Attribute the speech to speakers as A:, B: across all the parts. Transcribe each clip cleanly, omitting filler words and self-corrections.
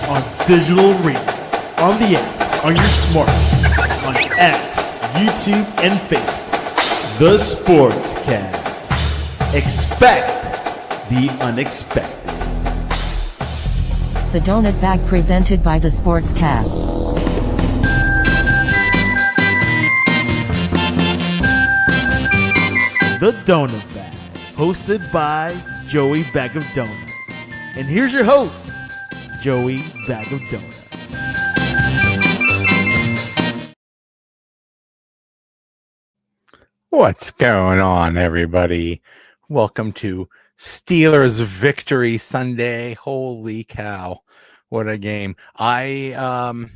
A: on digital radio, on the app, on your smartphone, on X, YouTube, and Facebook. The Sportscast. Expect the unexpected.
B: The Donut Bag presented by The Sportscast.
A: The Donut Bag, hosted by Joey Bag of Donuts. And here's your host, Joey Bag of Donuts.
C: What's going on, everybody? Welcome to Steelers Victory Sunday. Holy cow, what a game. I'm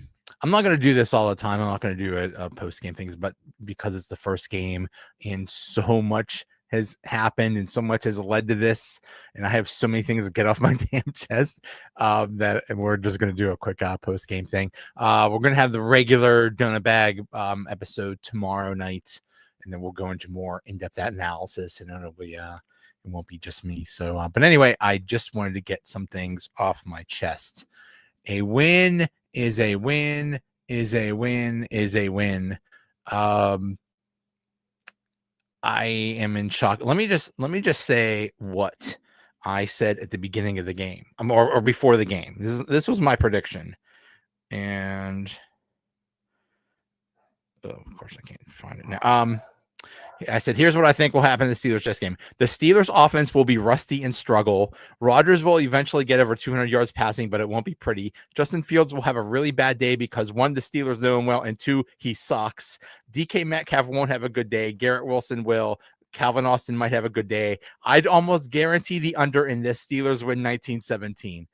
C: not going to do this all the time. I'm not going to do a post-game things, but because it's the first game and so much has happened and so much has led to this, and I have so many things to get off my damn chest, that we're just going to do a quick post-game thing. We're going to have the regular Donut Bag episode tomorrow night, and then we'll go into more in-depth analysis, and then it won't be just me. So, but anyway, I just wanted to get some things off my chest. A win is a win is a win is a win. I am in shock. Let me just say what I said at the beginning of the game, or before the game. This was my prediction, and of course I can't find it now. I said, here's what I think will happen in the Steelers Jets game. The Steelers offense will be rusty and struggle. Rodgers will eventually get over 200 yards passing, but it won't be pretty. Justin Fields will have a really bad day because, one, the Steelers know him well, and two, he sucks. DK Metcalf won't have a good day. Garrett Wilson will. Calvin Austin might have a good day. I'd almost guarantee the under in this. Steelers win 19-17.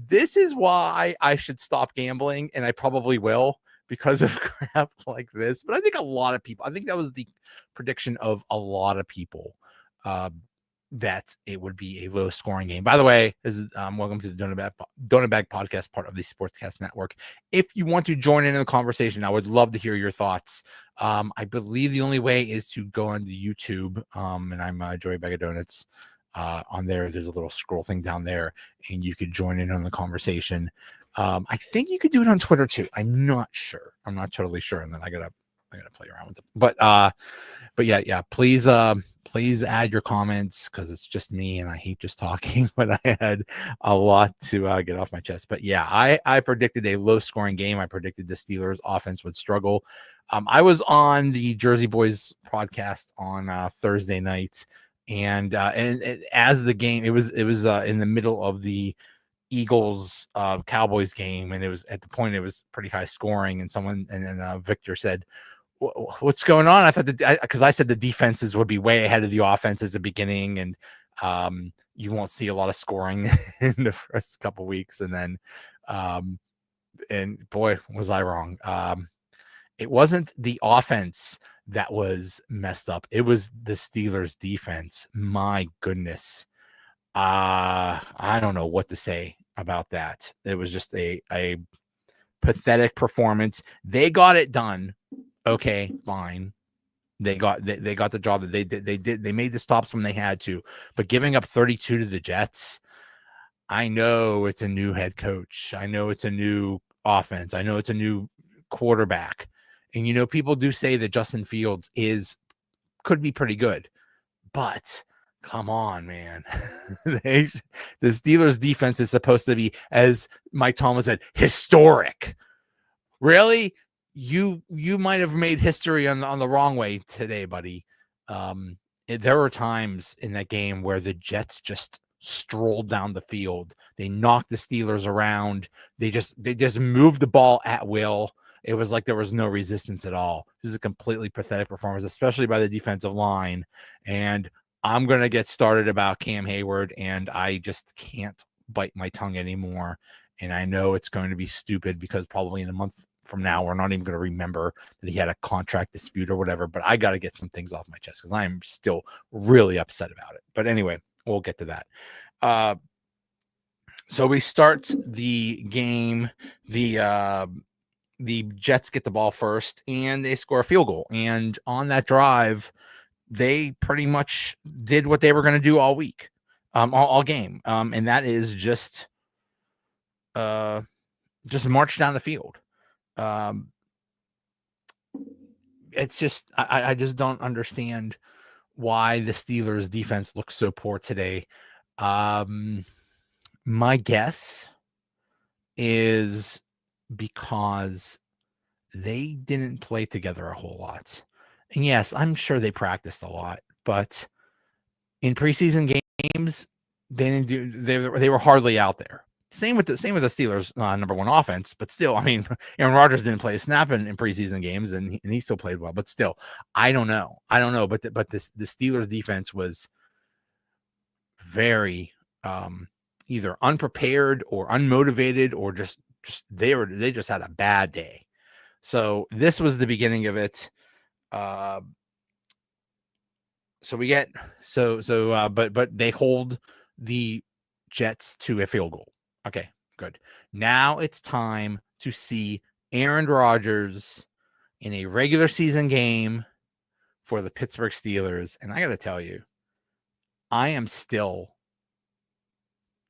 C: This is why I should stop gambling, and I probably will, because of crap like this. But I think a lot of people, I think that was the prediction of a lot of people, that it would be a low scoring game. By the way, this is welcome to the Donut Bag podcast, part of the Sportscast Network. If you want to join in the conversation, I would love to hear your thoughts. I believe the only way is to go on the YouTube, and I'm Joey Bag of Donuts. On there's a little scroll thing down there, and you could join in on the conversation. I think you could do it on Twitter too. I'm not sure. I'm not totally sure. And then I gotta play around with it. But yeah. Please add your comments, because it's just me and I hate just talking. But I had a lot to get off my chest. But yeah, I predicted a low scoring game. I predicted the Steelers offense would struggle. I was on the Jersey Boys podcast on Thursday night, and as the game, it was in the middle of the Eagles Cowboys game, and it was at the point it was pretty high scoring, and then Victor said, what's going on? I thought because I said the defenses would be way ahead of the offenses at the beginning, and you won't see a lot of scoring in the first couple weeks, and then and boy, was I wrong. It wasn't the offense that was messed up, it was the Steelers defense. My goodness. I don't know what to say about that. It was just a pathetic performance. They got it done. Okay, fine. They got the job that they did. They made the stops when they had to, but giving up 32 to the Jets. I know it's a new head coach. I know it's a new offense. I know it's a new quarterback. And people do say that Justin Fields could be pretty good, but come on, man. The Steelers defense is supposed to be, as Mike Thomas said, historic. Really? You might have made history on the wrong way today, buddy. There were times in that game where the Jets just strolled down the field. They knocked the Steelers around. They just moved the ball at will. It was like there was no resistance at all. This is a completely pathetic performance, especially by the defensive line. And I'm going to get started about Cam Hayward, and I just can't bite my tongue anymore. And I know it's going to be stupid, because probably in a month from now, we're not even going to remember that he had a contract dispute or whatever. But I got to get some things off my chest, because I'm still really upset about it. But anyway, we'll get to that. So we start the game. The Jets get the ball first, and they score a field goal. And on that drive, they pretty much did what they were going to do all week, all game. And that is just just march down the field. It's just I just don't understand why the Steelers defense looks so poor today. My guess is because they didn't play together a whole lot. And yes, I'm sure they practiced a lot, but in preseason games, they didn't do they were hardly out there. Same with the Steelers number one offense, but still, I mean, Aaron Rodgers didn't play a snap in preseason games, and he still played well. But still, I don't know, but the Steelers defense was very either unprepared or unmotivated, or just they just had a bad day. So this was the beginning of it. So we get but they hold the Jets to a field goal. Okay, good. Now it's time to see Aaron Rodgers in a regular season game for the Pittsburgh Steelers. And I got to tell you, I am still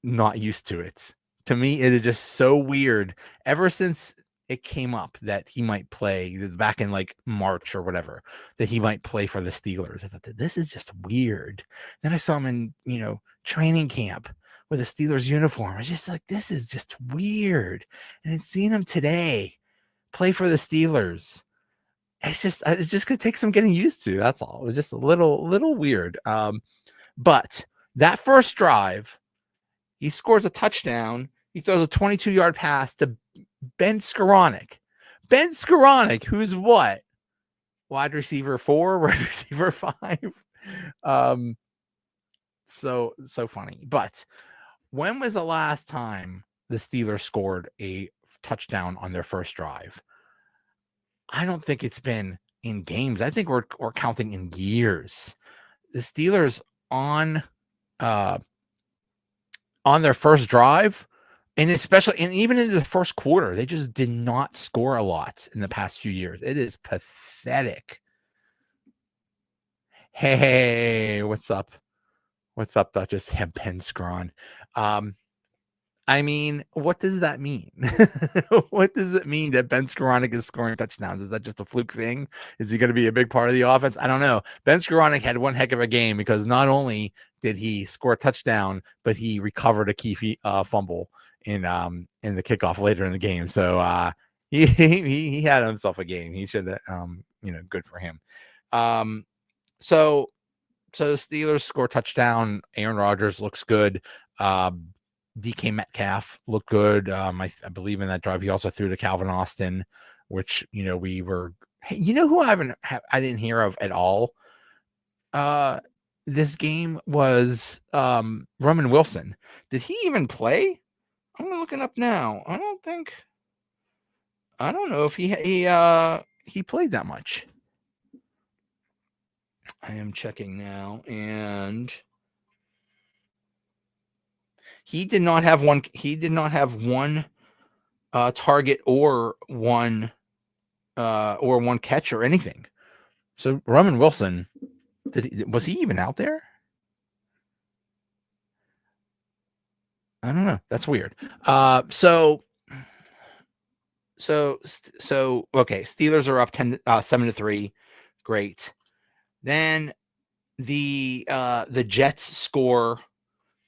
C: not used to it. To me, it is just so weird. Ever since it came up that he might play back in like March or whatever, that he might play for the Steelers, I thought that this is just weird. Then I saw him in, training camp with a Steelers uniform. I was just like, this is just weird. And then seeing him today play for the Steelers, it's just gonna take some getting used to. That's all. It was just a little weird. But that first drive, he scores a touchdown. He throws a 22-yard pass to Ben Skoranek. Ben Skoranek, who's what? Wide receiver 4, wide receiver 5. So funny. But when was the last time the Steelers scored a touchdown on their first drive? I don't think it's been in games. I think we're counting in years. The Steelers on their first drive, and even in the first quarter, they just did not score a lot in the past few years. It is pathetic. Hey, what's up? What's up, Duchess? Yeah, Ben Skron. I mean, what does that mean? What does it mean that Ben Skoranek is scoring touchdowns? Is that just a fluke thing? Is he going to be a big part of the offense? I don't know. Ben Skoranek had one heck of a game because not only did he score a touchdown, but he recovered a key fumble in the kickoff later in the game. So he had himself a game. He should good for him. So the Steelers score touchdown. Aaron Rodgers looks good. DK Metcalf looked good. I believe in that drive. He also threw to Calvin Austin, which, we were, hey, who I didn't hear of at all. This game was Roman Wilson. Did he even play? I'm looking up now. I don't know if he played that much. I am checking now, and he did not have one. He did not have one target or one catch or anything. So Roman Wilson, was he even out there? I don't know. That's weird. So okay. Steelers are up 7-3. Great. Then the Jets score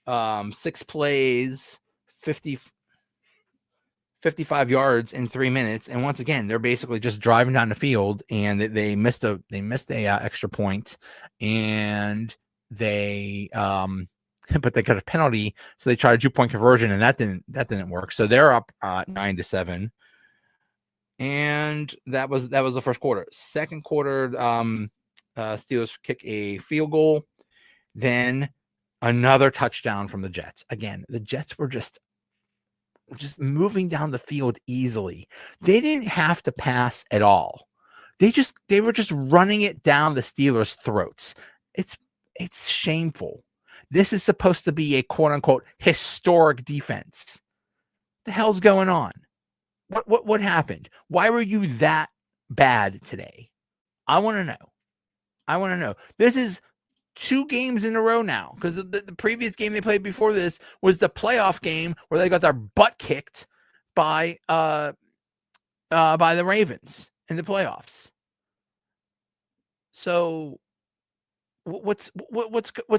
C: 6 plays, 55 yards in 3 minutes, and once again they're basically just driving down the field, and they missed a extra point, and they but they got a penalty, so they tried a 2-point conversion, and that didn't work. So they're up 9-7, and that was the first quarter. Second quarter, Steelers kick a field goal, then another touchdown from the Jets. Again, the Jets were just moving down the field easily. They didn't have to pass at all. They were just running it down the Steelers' throats. It's shameful. This is supposed to be a quote unquote historic defense. What the hell's going on? What happened? Why were you that bad today? I want to know. This is 2 games in a row now, because the previous game they played before this was the playoff game where they got their butt kicked by the Ravens in the playoffs. So what's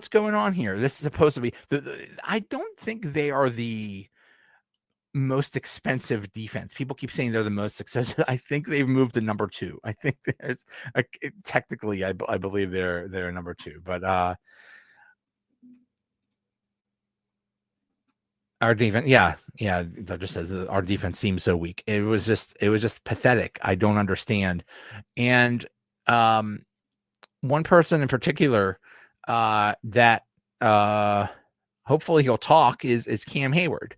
C: going on here? This is supposed to be I don't think they are the most expensive defense. People keep saying they're the most expensive. I think they've moved to number 2. I think there's technically I believe they're number 2, but our defense, yeah, that just says that our defense seems so weak. It was just pathetic. I don't understand. And one person in particular that hopefully he'll talk is Cam Hayward.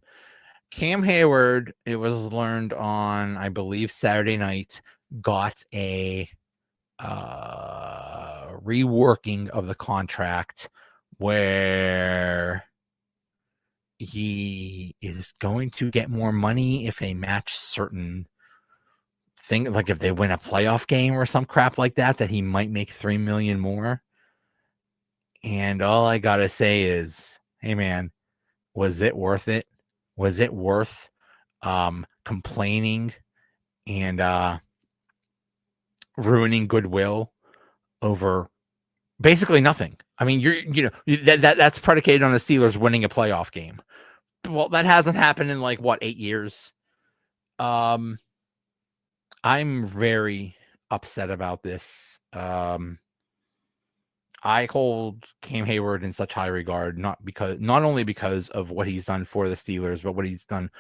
C: Cam Hayward, it was learned on, I believe, Saturday night, got a reworking of the contract where he is going to get more money if they match certain thing, like if they win a playoff game or some crap like that he might make $3 million more. And all I gotta say is, hey man, was it worth it? Was it worth complaining and ruining goodwill over basically nothing? I mean, that's predicated on the Steelers winning a playoff game. Well, that hasn't happened in 8 years. I'm very upset about this. I hold Cam Hayward in such high regard, not only because of what he's done for the Steelers, but what he's done,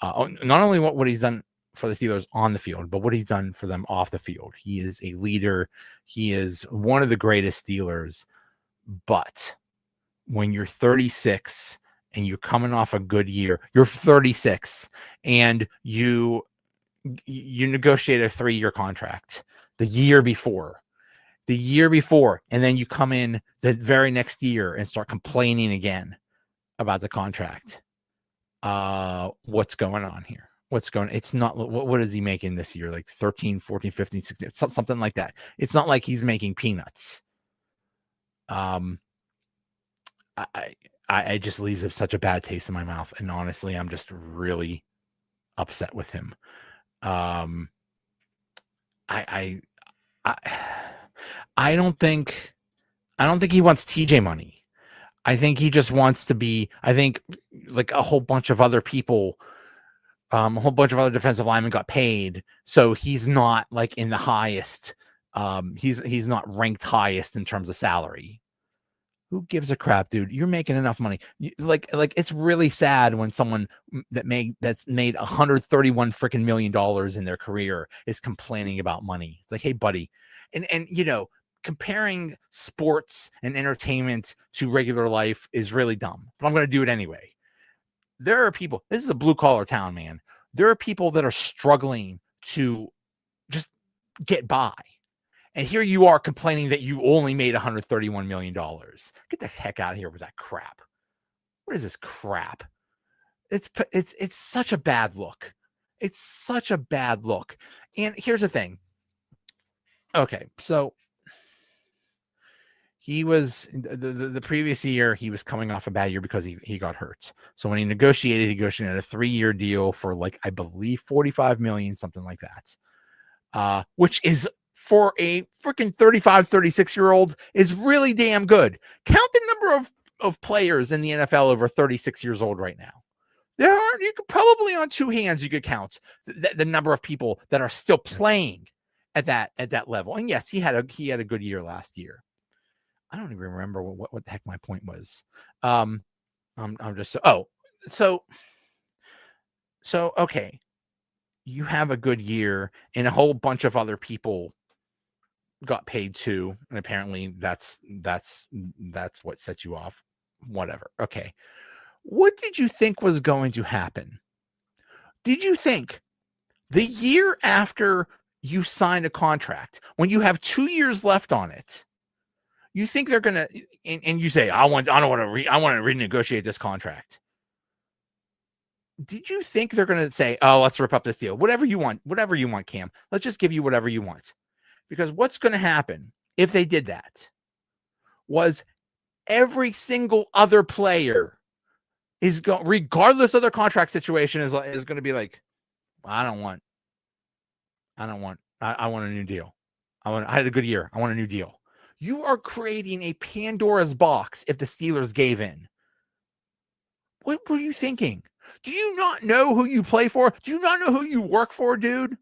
C: not only what he's done for the Steelers on the field, but what he's done for them off the field. He is a leader. He is one of the greatest Steelers. But when you're 36 and you're coming off a good year, you're 36 and you negotiate a 3-year contract the year before, and then you come in the very next year and start complaining again about the contract. What's going on here? It's not, what is he making this year? Like 13, 14, 15, 16, something like that. It's not like he's making peanuts. I just leaves such a bad taste in my mouth. And honestly, I'm just really upset with him. I don't think he wants TJ money. I think he just wants to be, like a whole bunch of other people, a whole bunch of other defensive linemen got paid. So he's not in the highest. He's not ranked highest in terms of salary. Who gives a crap, dude? You're making enough money. It's really sad when someone that's made $131 freaking million in their career is complaining about money. It's like, hey, buddy, and comparing sports and entertainment to regular life is really dumb, but I'm going to do it anyway. There are people. This is a blue collar town, man. There are people that are struggling to just get by. And here you are complaining that you only made $131 million. Get the heck out of here with that crap. What is this crap? It's such a bad look. It's such a bad look. And here's the thing. Okay, so he was the previous year, he was coming off a bad year because he got hurt. So when he negotiated a 3-year deal for I believe $45 million, something like that. Which is, for a freaking 35, 36-year-old, is really damn good. Count the number of players in the NFL over 36 years old right now. You could probably on 2 hands, you could count the number of people that are still playing at that level. And yes, he had a good year last year. I don't even remember what the heck my point was. I'm just, so okay. You have a good year and a whole bunch of other people got paid too, and apparently that's what set you off. Whatever. Okay. What did you think was going to happen? Did you think the year after you sign a contract, when you have 2 years left on it, you think they're gonna and you say, I want to renegotiate this contract? Did you think they're gonna say, oh, let's rip up this deal? Whatever you want, Cam. Let's just give you whatever you want. Because what's going to happen if they did that was every single other player is going, regardless of their contract situation, is going to be like, I want a new deal. I had a good year. I want a new deal. You are creating a Pandora's box if the Steelers gave in. What were you thinking? Do you not know who you play for? Do you not know who you work for, dude?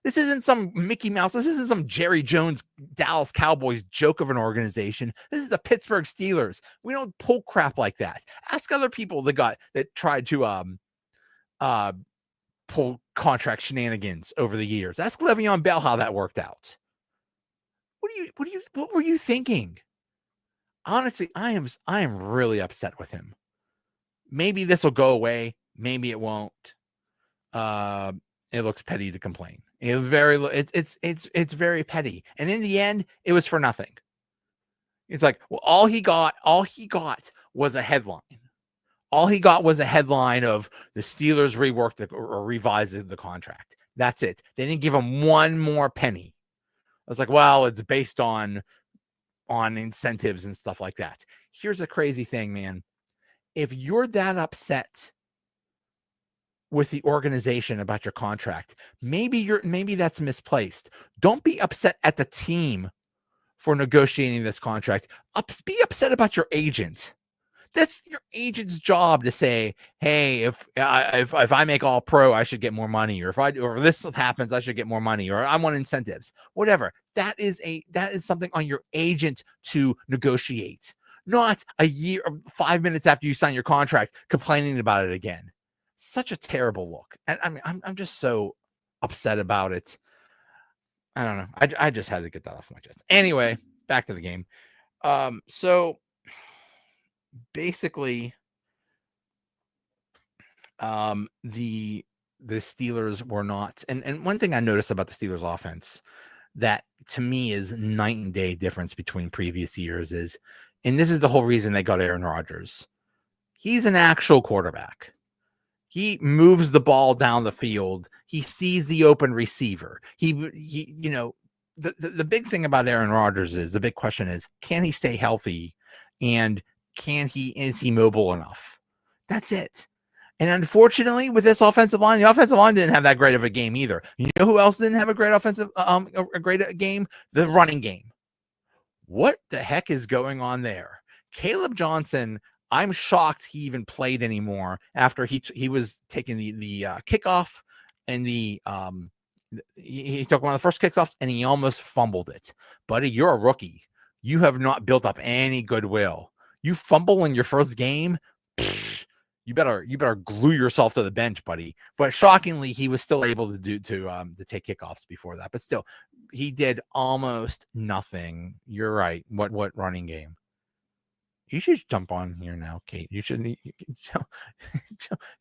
C: This isn't some Mickey Mouse. This isn't some Jerry Jones Dallas Cowboys joke of an organization. This is the Pittsburgh Steelers. We don't pull crap like that. Ask other people that tried to pull contract shenanigans over the years. Ask Le'Veon Bell how that worked out. What were you thinking? Honestly, I am really upset with him. Maybe this will go away. Maybe it won't. It looks petty to complain. It's very petty. And in the end, it was for nothing. It's like, well, all he got was a headline. All he got was a headline of the Steelers reworked or revised the contract. That's it. They didn't give him one more penny. I was like, well, it's based on incentives and stuff like that. Here's a crazy thing, man. If you're that upset with the organization about your contract, maybe that's misplaced. Don't be upset at the team for negotiating this contract. Be upset about your agent. That's your agent's job to say, hey, if I make all pro, I should get more money, or if this happens, I should get more money, or I want incentives, whatever. That is something on your agent to negotiate, not a year, 5 minutes after you sign your contract, complaining about it again. Such a terrible look. And I mean, I'm just so upset about it. I don't know. I just had to get that off my chest. Anyway, back to the game. So basically, the Steelers were not, and one thing I noticed about the Steelers offense that to me is night and day difference between previous years is, and this is the whole reason they got Aaron Rodgers. He's an actual quarterback. He moves the ball down the field. He sees the open receiver. He you know, the big thing about Aaron Rodgers is, the big question is, can he stay healthy, and is he mobile enough? That's it. And unfortunately, with this offensive line, the offensive line didn't have that great of a game either. You know who else didn't have a great a great game? The running game. What the heck is going on there? Caleb Johnson, I'm shocked he even played anymore after he was taking the kickoff, and he took one of the first kickoffs and he almost fumbled it. Buddy, you're a rookie. You have not built up any goodwill. You fumble in your first game, you better glue yourself to the bench, buddy. But shockingly, he was still able to take kickoffs before that. But still, he did almost nothing. You're right. What running game? You should jump on here now, Kate. You should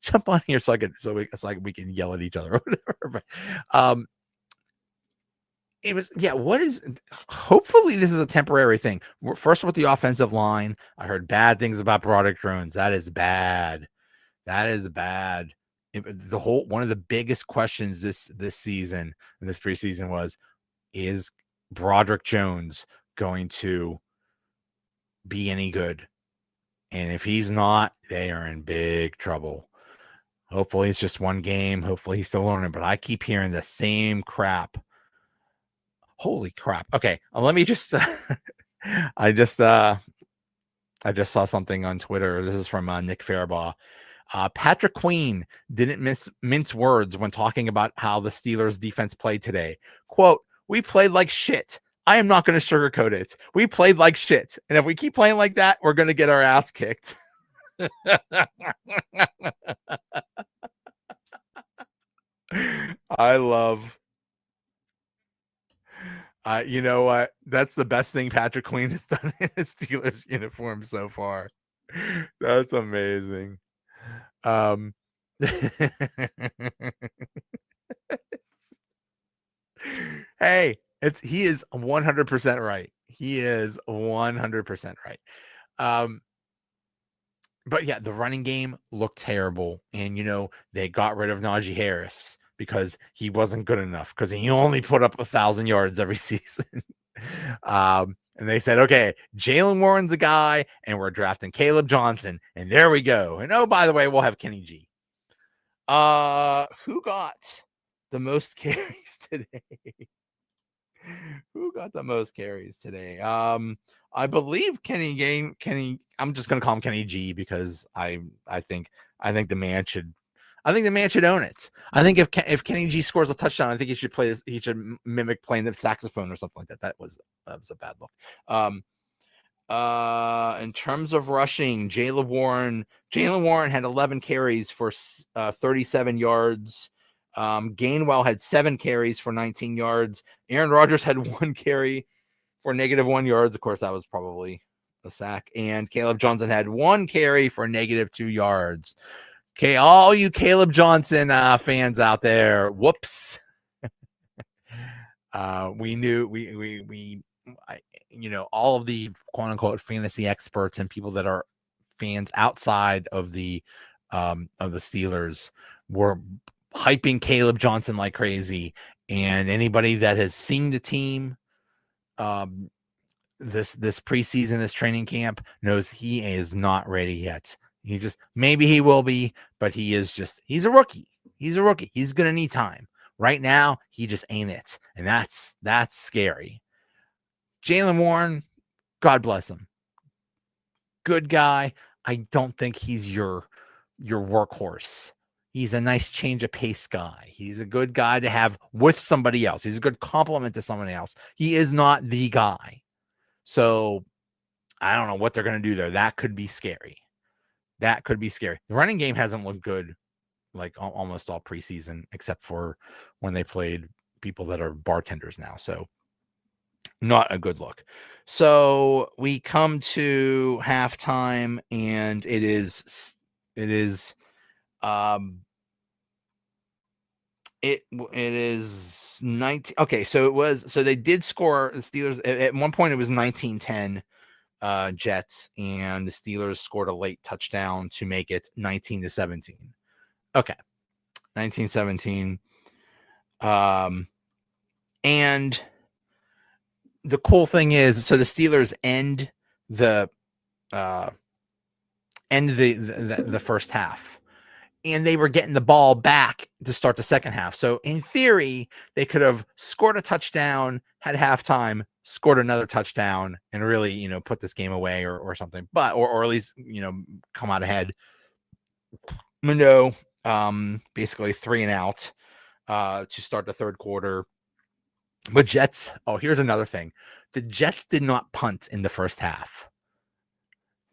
C: jump on here so we can yell at each other or whatever. But it was, yeah. Hopefully this is a temporary thing. First with the offensive line, I heard bad things about Broderick Jones. That is bad. That is bad. One of the biggest questions this season and this preseason was, is Broderick Jones going to be any good? And if he's not, they are in big trouble. Hopefully it's just one game. Hopefully he's still learning, but I keep hearing the same crap. Holy crap. Okay. Let me just, I just saw something on Twitter. This is from Nick Fairbaugh. Patrick Queen didn't mince words when talking about how the Steelers defense played today. Quote, "We played like shit. I am not going to sugarcoat it. We played like shit. And if we keep playing like that, we're going to get our ass kicked." I love, you know what? That's the best thing Patrick Queen has done in a Steelers uniform so far. That's amazing. Hey, he is 100% right. He is 100% right. But yeah, the running game looked terrible, and they got rid of Najee Harris because he wasn't good enough, because he only put up 1,000 yards every season. And they said, okay, Jalen Warren's a guy, and we're drafting Caleb Johnson, and there we go. And oh, by the way, we'll have Kenny G. Who got the most carries today? Who got the most carries today? I believe Kenny. I'm just gonna call him Kenny G because I think the man should. I think the man should own it. I think if Kenny G scores a touchdown, I think he should play. He should mimic playing the saxophone or something like that. That was a bad look. In terms of rushing, Jaylen Warren had 11 carries for 37 yards. Gainwell had 7 carries for 19 yards. Aaron Rodgers had 1 carry for -1 yards. Of course, that was probably a sack. And Caleb Johnson had 1 carry for -2 yards. Okay, all you Caleb Johnson fans out there, whoops. We knew all of the quote unquote fantasy experts and people that are fans outside of the Steelers were hyping Caleb Johnson like crazy. And anybody that has seen the team this preseason, this training camp, knows he is not ready yet. Maybe he will be, but he's a rookie. He's going to need time. Right now, he just ain't it. And that's scary. Jaylen Warren, God bless him. Good guy. I don't think he's your workhorse. He's a nice change of pace guy. He's a good guy to have with somebody else. He's a good complement to somebody else. He is not the guy. So I don't know what they're going to do there. That could be scary. The running game hasn't looked good like almost all preseason, except for when they played people that are bartenders now. So not a good look. So we come to halftime, and it is 19. Okay, so they did score. The Steelers at one point it was 19-10 Jets, and the Steelers scored a late touchdown to make it 19-17. Okay, 19-17. And the cool thing is, so the Steelers end the first half, and they were getting the ball back to start the second half. So in theory, they could have scored a touchdown, had halftime, scored another touchdown, and really, put this game away or something. But or at least come out ahead. No, basically 3 and out to start the third quarter. But Jets, here's another thing. The Jets did not punt in the first half.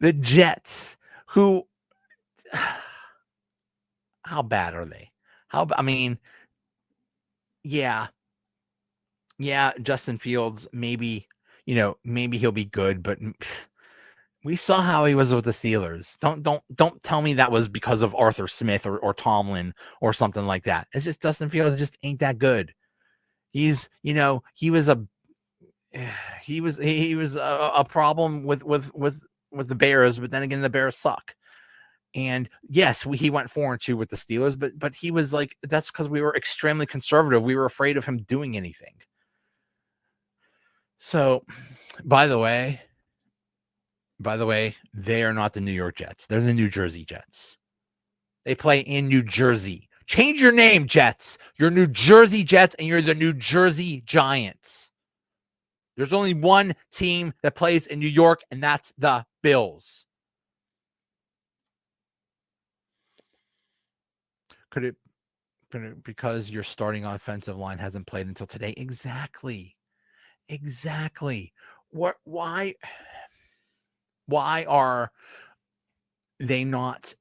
C: The Jets, who, how bad are they? Yeah, Justin Fields, maybe he'll be good, but we saw how he was with the Steelers. Don't tell me that was because of Arthur Smith or Tomlin or something like that. It's just Justin Fields just ain't that good. He was a problem with the Bears, but then again, the Bears suck. And yes, he went 4-2 with the Steelers, but he was like, that's because we were extremely conservative. We were afraid of him doing anything. So, by the way, they are not the New York Jets. They're the New Jersey Jets. They play in New Jersey. Change your name, Jets. You're New Jersey Jets, and you're the New Jersey Giants. There's only one team that plays in New York, and that's the Bills. Could it because your starting offensive line hasn't played until today? Exactly. Why are they not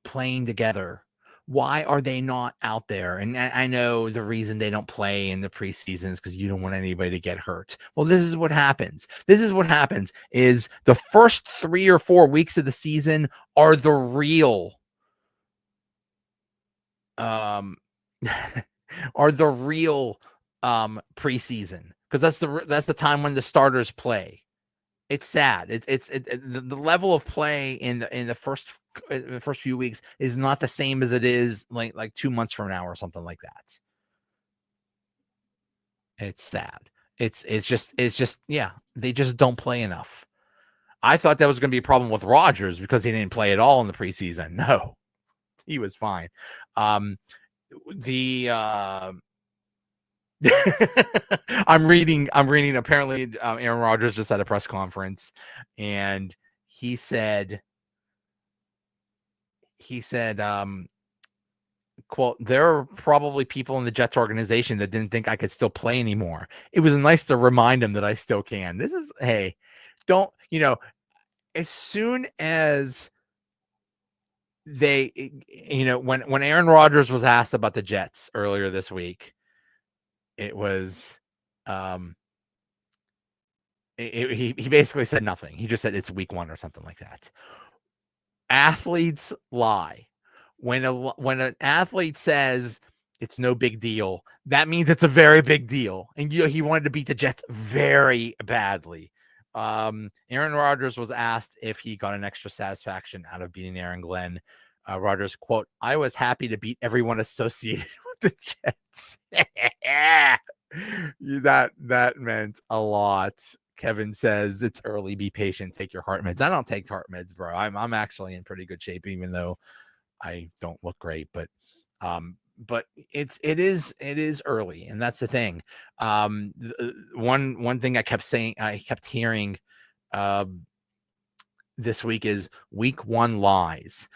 C: playing together? Why are they not out there? And I know the reason they don't play in the preseason is because you don't want anybody to get hurt. Well, this is what happens. Is the first 3 or 4 weeks of the season are the real preseason, because that's the time when the starters play. It's sad. The level of play in the first few weeks is not the same as it is like 2 months from now or something like that. It's sad. It's just they just don't play enough. I thought that was going to be a problem with Rodgers because he didn't play at all in the preseason. No, he was fine. The I'm reading. Apparently, Aaron Rodgers just had a press conference, and he said, quote, there are probably people in the Jets organization that didn't think I could still play anymore. It was nice to remind him that I still can. This is, hey, don't, as soon as they, when Aaron Rodgers was asked about the Jets earlier this week, it was, he basically said nothing. He just said it's week 1 or something like that. Athletes lie. When an athlete says it's no big deal, that means it's a very big deal. And he wanted to beat the Jets very badly. Aaron Rodgers was asked if he got an extra satisfaction out of beating Aaron Glenn. Rodgers, quote, I was happy to beat everyone associated with the Jets. that meant a lot. Kevin says it's early, be patient, take your heart meds. I don't take heart meds, bro. I'm actually in pretty good shape, even though I don't look great, but it is early, and that's the thing. One thing I kept hearing this week is week 1 lies.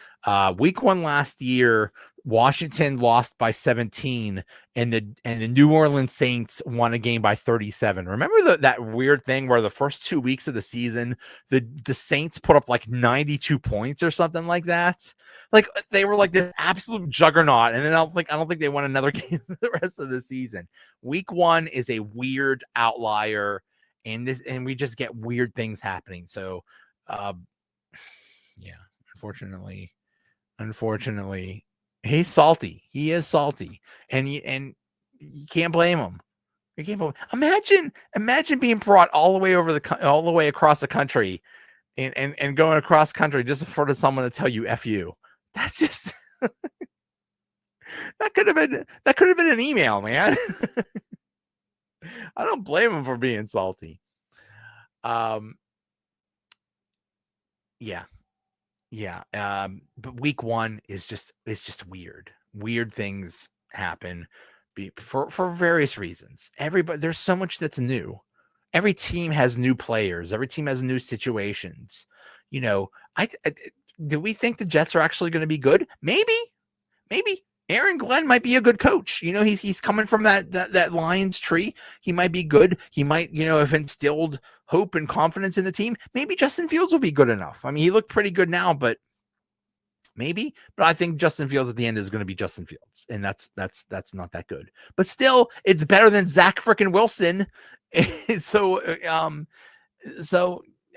C: Week 1 last year, Washington lost by 17, and the New Orleans Saints won a game by 37. Remember that weird thing where the first 2 weeks of the season, the Saints put up like 92 points or something like that. Like they were like this absolute juggernaut, and then I don't think they won another game the rest of the season. Week 1 is a weird outlier, and we just get weird things happening. So, yeah, unfortunately, he's salty. He is salty, and you can't blame him. You can't blame him. Imagine being brought all the way across the country, and going across country just for someone to tell you "F you." That's just that could have been an email, man. I don't blame him for being salty. Yeah. But week 1 is just weird. Weird things happen for various reasons. There's so much that's new. Every team has new players. Every team has new situations. Do we think the Jets are actually going to be good? Maybe. Aaron Glenn might be a good coach. He's coming from that Lions tree. He might be good. He might, have instilled hope and confidence in the team. Maybe Justin Fields will be good enough. I mean, he looked pretty good now, but maybe. But I think Justin Fields at the end is going to be Justin Fields, and that's not that good. But still, it's better than Zach freaking Wilson. So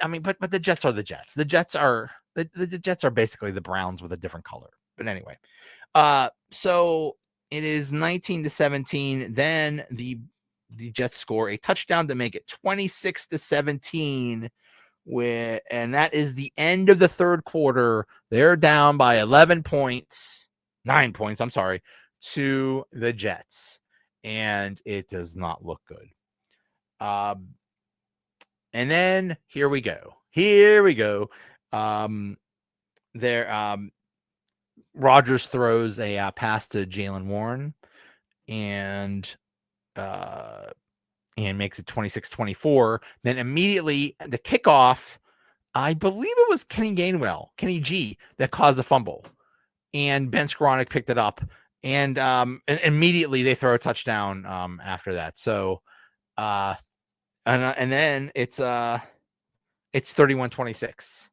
C: I mean, but the Jets are the Jets. The Jets are the Jets are basically the Browns with a different color. But anyway. So it is 19-17. Then the Jets score a touchdown to make it 26-17. And that is the end of the third quarter. They're down by 9 points, I'm sorry, to the Jets. And it does not look good. And then here we go. Rodgers throws a pass to Jaylen Warren and makes it 26-24. Then immediately the kickoff, I believe it was Kenny G, that caused the fumble. And Ben Skowronek picked it up. And immediately they throw a touchdown after that. So and then it's 31-26.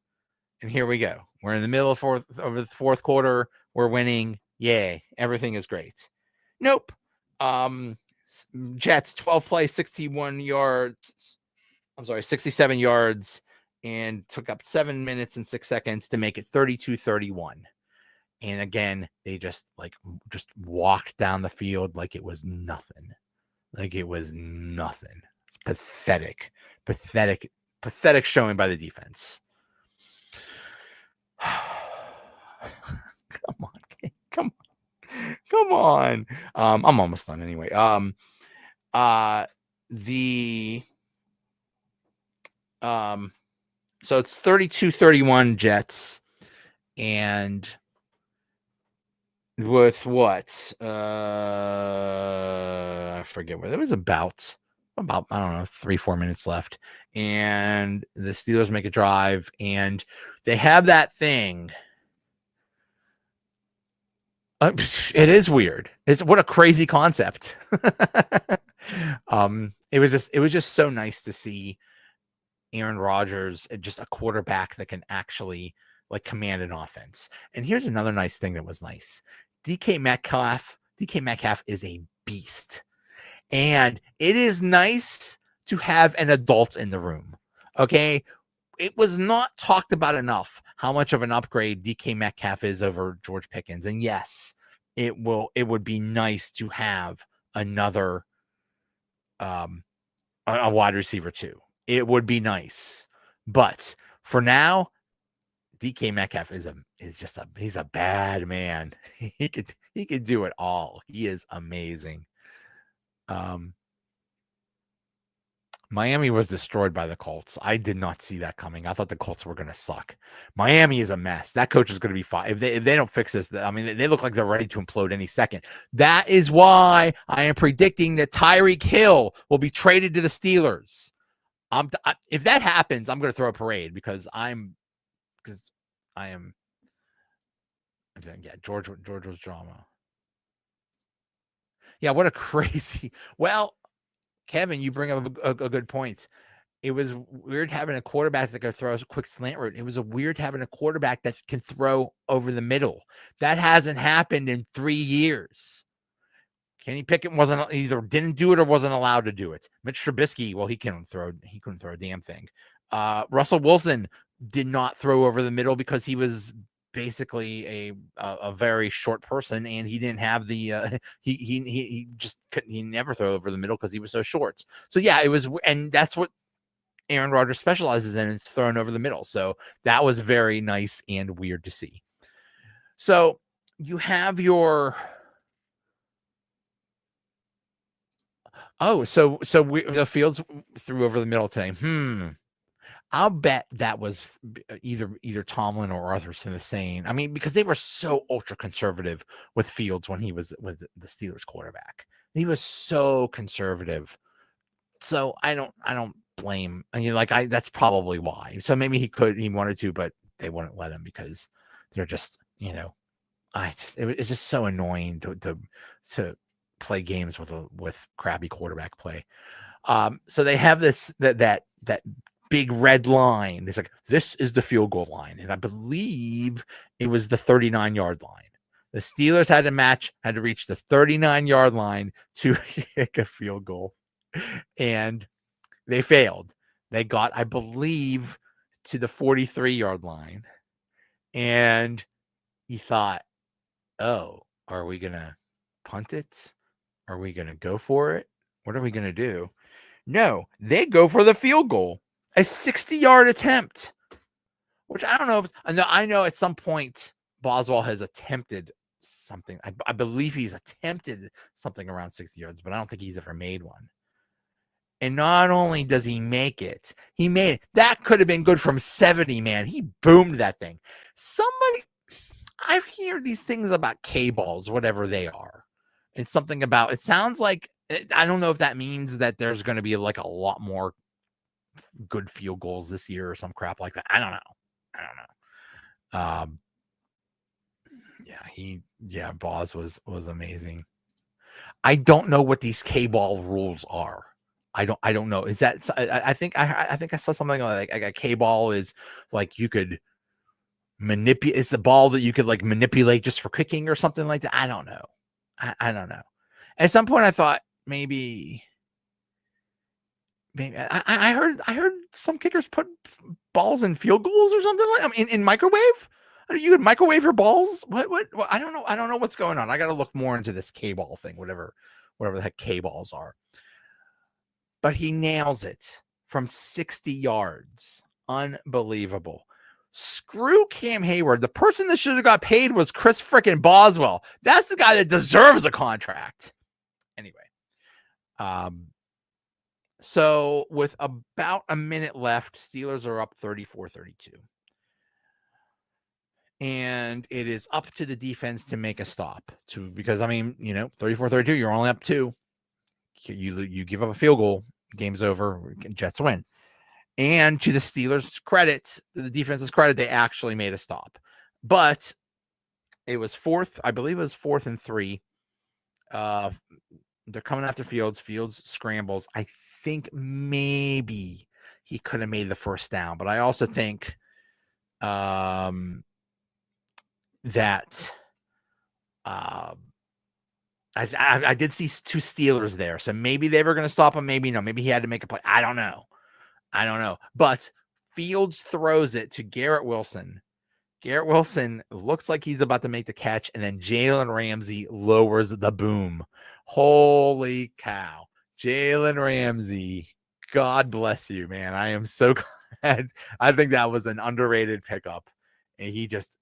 C: And here we go. We're in the middle of the fourth quarter. We're winning. Yay. Everything is great. Nope. Jets, 12 plays, 67 yards, and took up 7 minutes and 6 seconds to make it 32-31. And again, they just walked down the field like it was nothing. It's pathetic showing by the defense. Come on. I'm almost done anyway. So it's 32-31 Jets, and with what? I forget where it was about I don't know 3-4 minutes left, and the Steelers make a drive, and they have that thing. It is weird. It's what a crazy concept. It was just so nice to see Aaron Rodgers, just a quarterback that can actually like command an offense. And here's another nice thing that was nice. DK Metcalf is a beast. And it is nice to have an adult in the room. Okay. It was not talked about enough how much of an upgrade DK Metcalf is over George Pickens. And yes, it would be nice to have another a wide receiver too. It would be nice. But for now, DK Metcalf he's a bad man. He could do it all. He is amazing. Miami was destroyed by the Colts. I did not see that coming. I thought the Colts were going to suck. Miami is a mess. That coach is going to be fine. If they don't fix this, I mean, they look like they're ready to implode any second. That is why I am predicting that Tyreek Hill will be traded to the Steelers. If that happens, I'm going to throw a parade because I am. Yeah, George was drama. Yeah, what a crazy. Well, Kevin, you bring up a good point. It was weird having a quarterback that could throw a quick slant route. It was weird having a quarterback that can throw over the middle. That hasn't happened in 3 years. Kenny Pickett either didn't do it or wasn't allowed to do it. Mitch Trubisky, well, he couldn't throw a damn thing. Russell Wilson did not throw over the middle because he was basically a very short person, and he didn't have the he just couldn't. He never throw over the middle because he was so short. So yeah, it was, and that's what Aaron Rodgers specializes in, is throwing over the middle. So that was very nice and weird to see. So you have your. Oh, so the Fields threw over the middle today. I'll bet that was either Tomlin or Arthur Smith saying. I mean, because they were so ultra conservative with Fields when he was with the Steelers quarterback. He was so conservative. So I don't blame. I mean, that's probably why. So maybe he wanted to, but they wouldn't let him because they're just, it's just so annoying to play games with crappy quarterback play. So they have that big red line. It's like, this is the field goal line, and I believe it was the 39-yard line. The Steelers had to reach the 39-yard line to kick a field goal, and they failed. They got, I believe, to the 43-yard line, and he thought, oh, are we gonna punt it? Are we gonna go for it? What are we gonna do? No, they go for the field goal, a 60-yard attempt, which I don't know. I know at some point Boswell has attempted something. I believe he's attempted something around 60 yards, but I don't think he's ever made one. And not only does he make it, he made it. That could have been good from 70, man. He boomed that thing. I hear these things about K-balls, whatever they are. It's something about, it sounds like, I don't know if that means that there's going to be like a lot more good field goals this year or some crap like that. I don't know. Boz was amazing. I don't know what these K-ball rules are. I don't know. Is that, I think I saw something like a K-ball is like you could manipulate. It's the ball that you could like manipulate just for kicking or something like that. I don't know. I don't know. At some point I thought maybe I heard some kickers put balls in field goals or something like. I mean, in microwave. You could microwave your balls. What? I don't know. I don't know what's going on. I got to look more into this K-ball thing. Whatever the heck K-balls are. But he nails it from 60 yards. Unbelievable. Screw Cam Hayward. The person that should have got paid was Chris frickin' Boswell. That's the guy that deserves a contract. Anyway. So with about a minute left, Steelers are up 34-32. and it is up to the defense to make a stop. Because I mean, 34-32, you're only up 2. You give up a field goal, game's over. Jets win. And to the Steelers' credit, the defense's credit, they actually made a stop. But it was I believe it was 4th and 3. They're coming after Fields. Fields scrambles. I think maybe he could have made the first down, but I also think that I did see 2 Steelers there, so maybe they were going to stop him. Maybe no. Maybe he had to make a play. I don't know. But Fields throws it to Garrett Wilson. Garrett Wilson looks like he's about to make the catch, and then Jalen Ramsey lowers the boom. Holy cow. Jalen Ramsey, God bless you, man. I am so glad. I think that was an underrated pickup. And he just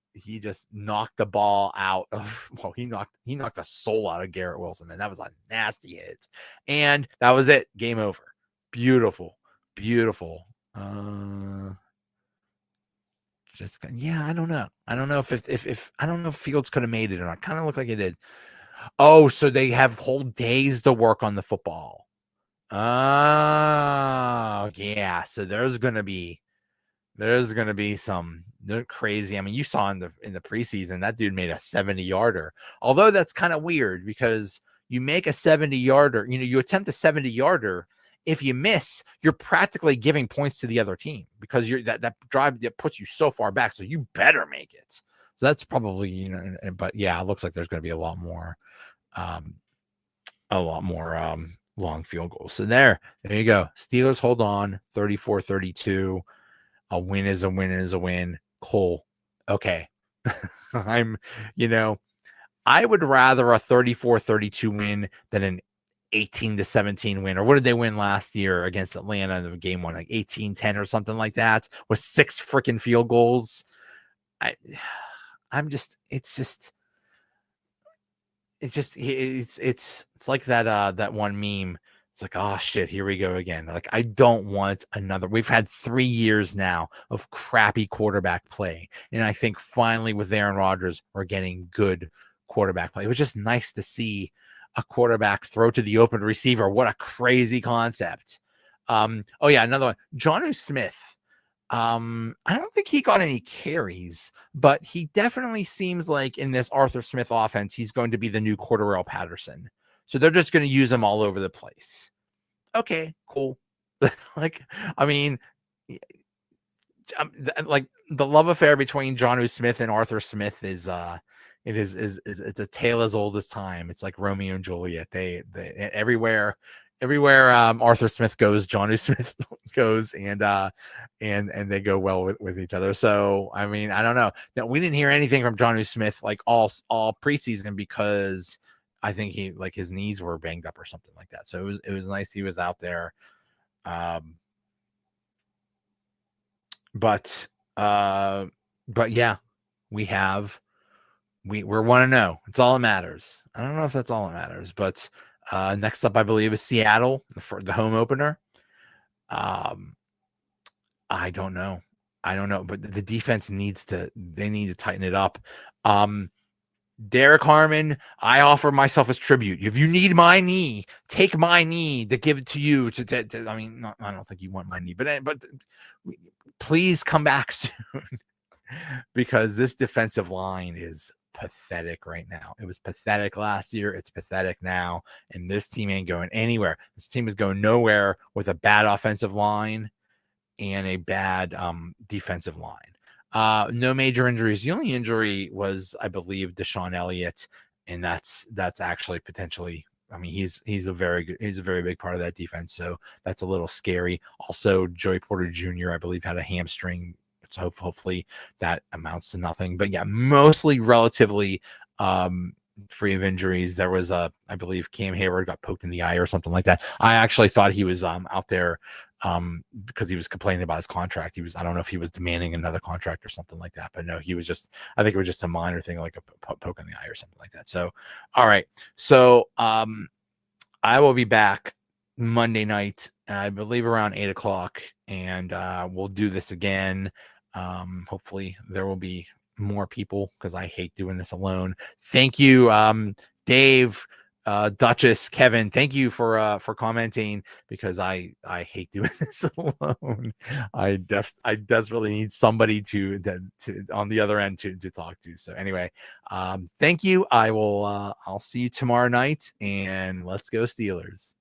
C: knocked the ball out of, well, he knocked the soul out of Garrett Wilson, man. That was a nasty hit. And that was it. Game over. Beautiful. I don't know. I don't know if I don't know if Fields could have made it or not. Kind of looked like it did. Oh, so they have whole days to work on the football. Oh, yeah. So there's gonna be some. They're crazy. I mean, you saw in the preseason that dude made a 70-yarder. Although that's kind of weird because you make a 70-yarder. You attempt a 70-yarder. If you miss, you're practically giving points to the other team because that drive that puts you so far back. So you better make it. So that's probably, but yeah, it looks like there's going to be a lot more long field goals. So there you go. Steelers hold on 34-32. A win is a win is a win. Cool. Okay. I would rather a 34-32 win than an 18-17 win. Or what did they win last year against Atlanta in the game 1, like 18-10 or something like that, with 6 freaking field goals. It's like that one meme. It's like, oh shit, here we go again. Like, I don't want another. We've had 3 years now of crappy quarterback play. And I think finally with Aaron Rodgers, we're getting good quarterback play. It was just nice to see a quarterback throw to the open receiver. What a crazy concept. Another one. Jonnu Smith. I don't think he got any carries, but he definitely seems like in this Arthur Smith offense, he's going to be the new Cordarrelle Patterson. So they're just going to use him all over the place. Okay, cool. Like, I mean, like the love affair between Jonnu Smith and Arthur Smith is it's a tale as old as time. It's like Romeo and Juliet. They everywhere Arthur Smith goes, Jonnu Smith goes, and they go well with each other. So I mean, I don't know. Now, we didn't hear anything from Jonnu Smith like all preseason because I think his knees were banged up or something like that. So it was nice he was out there. But yeah, we're 1-0. It's all that matters. I don't know if that's all that matters, but next up, I believe, is Seattle, the home opener. I don't know, but the defense needs to tighten it up. Derek Harmon, I offer myself as tribute. If you need my knee, take my knee to give it to you. I mean, I don't think you want my knee, but please come back soon because this defensive line is pathetic right now. It was pathetic last year. It's pathetic now. And this team ain't going anywhere. This team is going nowhere with a bad offensive line and a bad defensive line. No major injuries. The only injury was, I believe, Deshaun Elliott. And that's actually potentially, I mean, he's a very big part of that defense. So that's a little scary. Also, Joey Porter Jr., I believe, had a hamstring. So hopefully that amounts to nothing. But yeah, mostly relatively free of injuries. There was I believe Cam Hayward got poked in the eye or something like that. I actually thought he was out there because he was complaining about his contract. I don't know if he was demanding another contract or something like that. But no, he was just, I think it was just a minor thing, like a poke in the eye or something like that. So, all right. So I will be back Monday night, I believe around 8:00, and we'll do this again. Hopefully there will be more people because I hate doing this alone. Thank you, Dave, Duchess, Kevin. Thank you for commenting because I hate doing this alone. I desperately need somebody to on the other end to talk to. So anyway, thank you. I'll see you tomorrow night, and let's go Steelers.